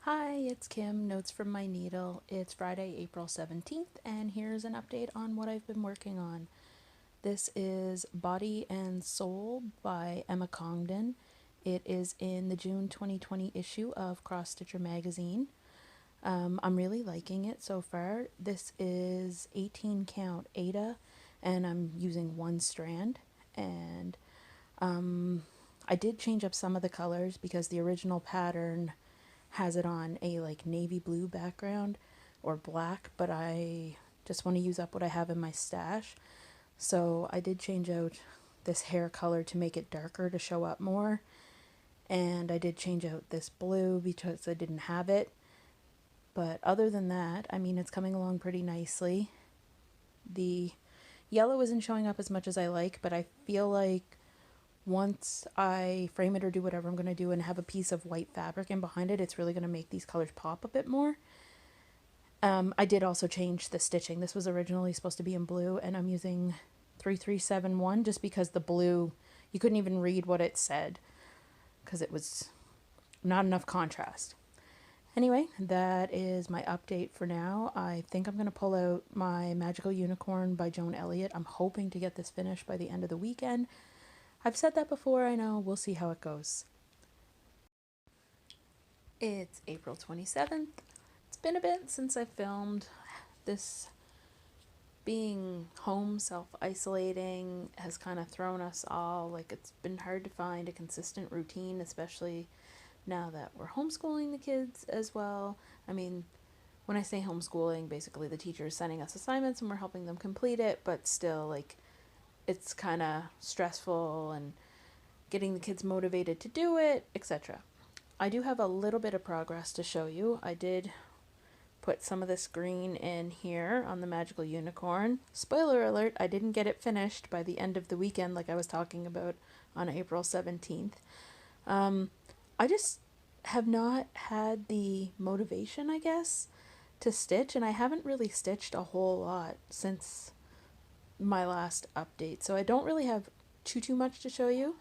Hi, it's Kim, Notes from My Needle. It's Friday, April 17th, and here's an update on what I've been working on. This is Body and Soul by Emma Congdon. It is in the June 2020 issue of Cross Stitcher magazine. I'm really liking it so far. This is 18 count Ada, and I'm using one strand. And I did change up some of the colors because the original pattern has it on a like navy blue background or black, but I just want to use up what I have in my stash. So I did change out this hair color to make it darker to show up more. And I did change out this blue because I didn't have it. But other than that, I mean, it's coming along pretty nicely. The yellow isn't showing up as much as I like, but I feel like once I frame it or do whatever I'm going to do and have a piece of white fabric in behind it, it's really going to make these colors pop a bit more. I did also change the stitching. This was originally supposed to be in blue, and I'm using 3371 just because the blue, you couldn't even read what it said because it was not enough contrast. Anyway, that is my update for now. I think I'm going to pull out my Magical Unicorn by Joan Elliott. I'm hoping to get this finished by the end of the weekend. I've said that before, I know. We'll see how it goes. It's April 27th. It's been a bit since I filmed. This being home, self-isolating, has kind of thrown us all. Like, it's been hard to find a consistent routine, especially now that we're homeschooling the kids as well. I mean, when I say homeschooling, basically the teacher is sending us assignments and we're helping them complete it, but still, like, it's kind of stressful and getting the kids motivated to do it, etc. I do have a little bit of progress to show you. I did put some of this green in here on the Magical Unicorn. Spoiler alert, I didn't get it finished by the end of the weekend like I was talking about on April 17th. I just have not had the motivation, I guess, to stitch, and I haven't really stitched a whole lot since my last update, so I don't really have too much to show you.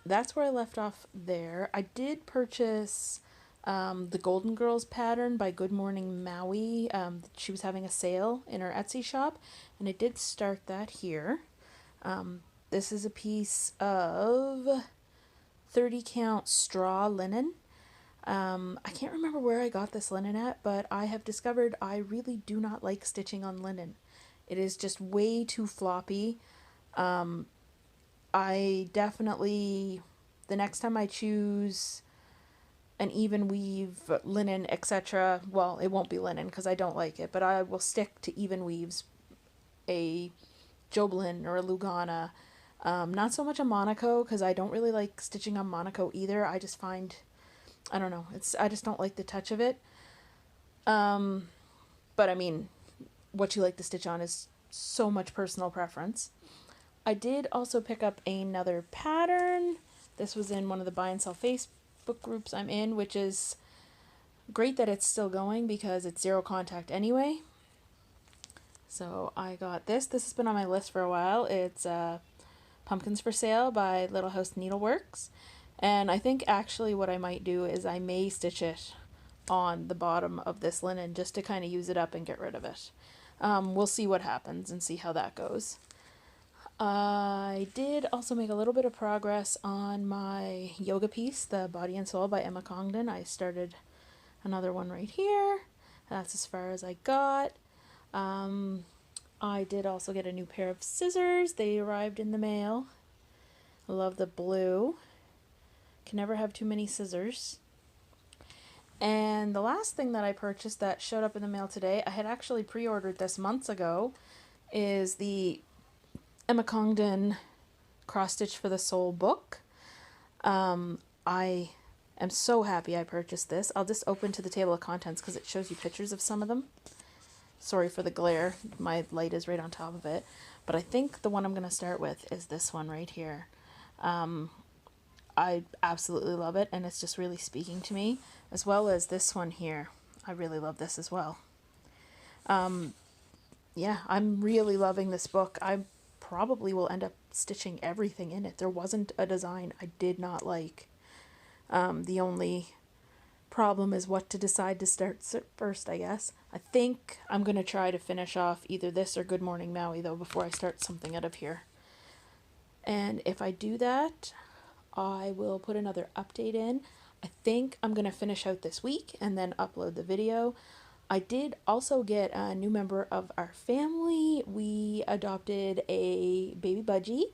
That's where I left off there. I did purchase the Golden Girls pattern by Good Morning Maui. She was having a sale in her Etsy shop, and it did start that here. This is a piece of 30 count straw linen. I can't remember where I got this linen at, but I have discovered I really do not like stitching on linen. It is just way too floppy. I definitely, the next time I choose an even weave linen, etc., well, it won't be linen because I don't like it, but I will stick to even weaves, a Joblin or a Lugana. Not so much a Monaco because I don't really like stitching on Monaco either. I just find, I don't know, I just don't like the touch of it. But I mean, what you like to stitch on is so much personal preference. I did also pick up another pattern. This was in one of the buy and sell Facebook groups I'm in, which is great that it's still going because it's zero contact anyway. So I got this. This has been on my list for a while. It's Pumpkins for Sale by Little House Needleworks. And I think actually what I might do is I may stitch it on the bottom of this linen just to kind of use it up and get rid of it. We'll see what happens and see how that goes. I did also make a little bit of progress on my yoga piece, the Body and Soul by Emma Congdon. I started another one right here. That's as far as I got. I did also get a new pair of scissors. They arrived in the mail. I love the blue. Can never have too many scissors. And the last thing that I purchased that showed up in the mail today, I had actually pre-ordered this months ago, is the Emma Congdon Cross Stitch for the Soul book. I am so happy I purchased this. I'll just open to the table of contents because it shows you pictures of some of them. Sorry for the glare. My light is right on top of it. But I think the one I'm going to start with is this one right here. I absolutely love it, and it's just really speaking to me, as well as this one here. I really love this as well. Yeah, I'm really loving this book. I probably will end up stitching everything in it. There wasn't a design I did not like. The only problem is what to decide to start first, I guess. I think I'm going to try to finish off either this or Good Morning Maui, though, before I start something out of here. And if I do that, I will put another update in. I think I'm going to finish out this week and then upload the video. I did also get a new member of our family. We adopted a baby budgie.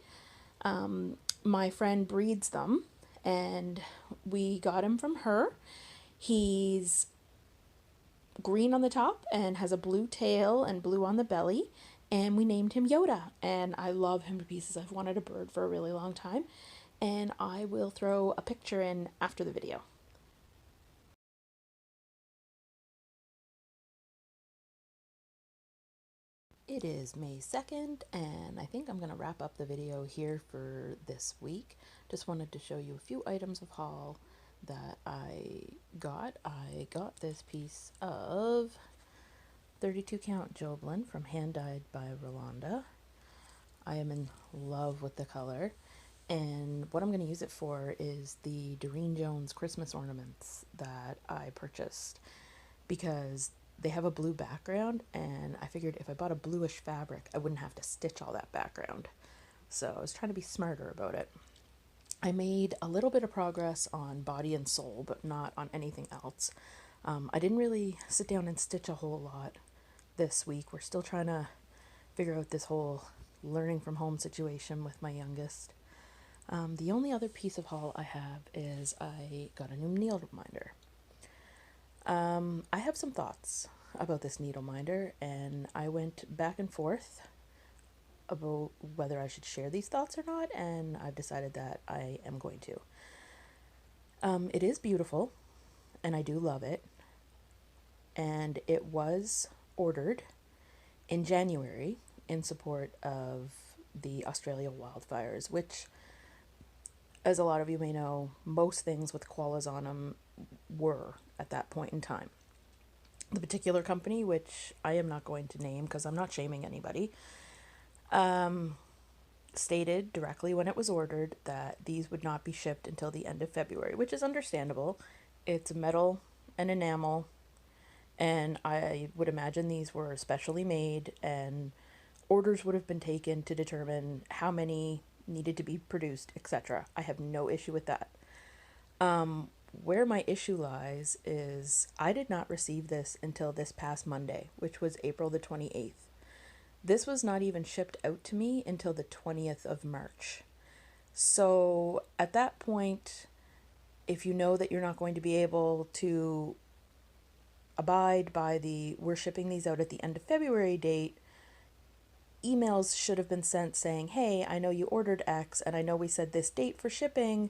My friend breeds them, and we got him from her. He's green on the top and has a blue tail and blue on the belly, and we named him Yoda, and I love him to pieces. I've wanted a bird for a really long time, and I will throw a picture in after the video. It is May 2nd, and I think I'm going to wrap up the video here for this week. Just wanted to show you a few items of haul that I got. I got this piece of 32 count Joblin from Hand Dyed by Rolanda. I am in love with the color, and what I'm going to use it for is the Doreen Jones Christmas ornaments that I purchased, because they have a blue background, and I figured if I bought a bluish fabric, I wouldn't have to stitch all that background. So I was trying to be smarter about it. I made a little bit of progress on body and soul, but not on anything else. I didn't really sit down and stitch a whole lot this week. We're still trying to figure out this whole learning from home situation with my youngest. The only other piece of haul I have is I got a new needle minder. I have some thoughts about this needle minder, and I went back and forth about whether I should share these thoughts or not, and I've decided that I am going to. It is beautiful, and I do love it, and it was ordered in January in support of the Australia wildfires, which, as a lot of you may know, most things with koalas on them were at that point in time. The particular company, which I am not going to name because I'm not shaming anybody, stated directly when it was ordered that these would not be shipped until the end of February, which is understandable. It's metal and enamel, and I would imagine these were specially made, and orders would have been taken to determine how many needed to be produced, etc. I have no issue with that. Where my issue lies is I did not receive this until this past Monday, which was April the 28th. This was not even shipped out to me until the 20th of March. So at that point, if you know that you're not going to be able to abide by the we're shipping these out at the end of February date, emails should have been sent saying, hey, I know you ordered X, and I know we said this date for shipping,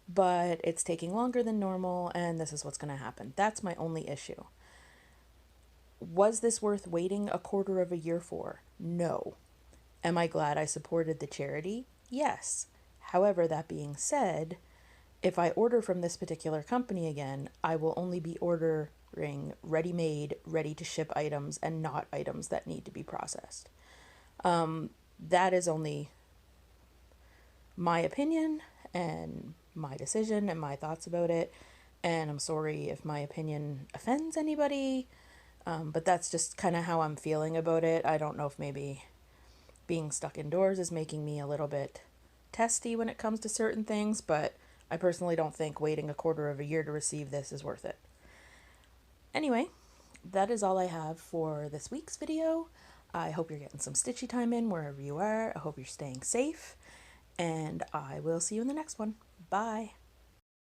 but it's taking longer than normal, and this is what's going to happen. That's my only issue. Was this worth waiting a quarter of a year for? No. Am I glad I supported the charity? Yes. However, that being said, if I order from this particular company again, I will only be ordering ready-made, ready-to-ship items and not items that need to be processed. That is only my opinion and my decision and my thoughts about it, and I'm sorry if my opinion offends anybody, but that's just kind of how I'm feeling about it. I don't know if maybe being stuck indoors is making me a little bit testy when it comes to certain things, but I personally don't think waiting a quarter of a year to receive this is worth it. Anyway, that is all I have for this week's video. I hope you're getting some stitchy time in wherever you are. I hope you're staying safe, and I will see you in the next one. Bye.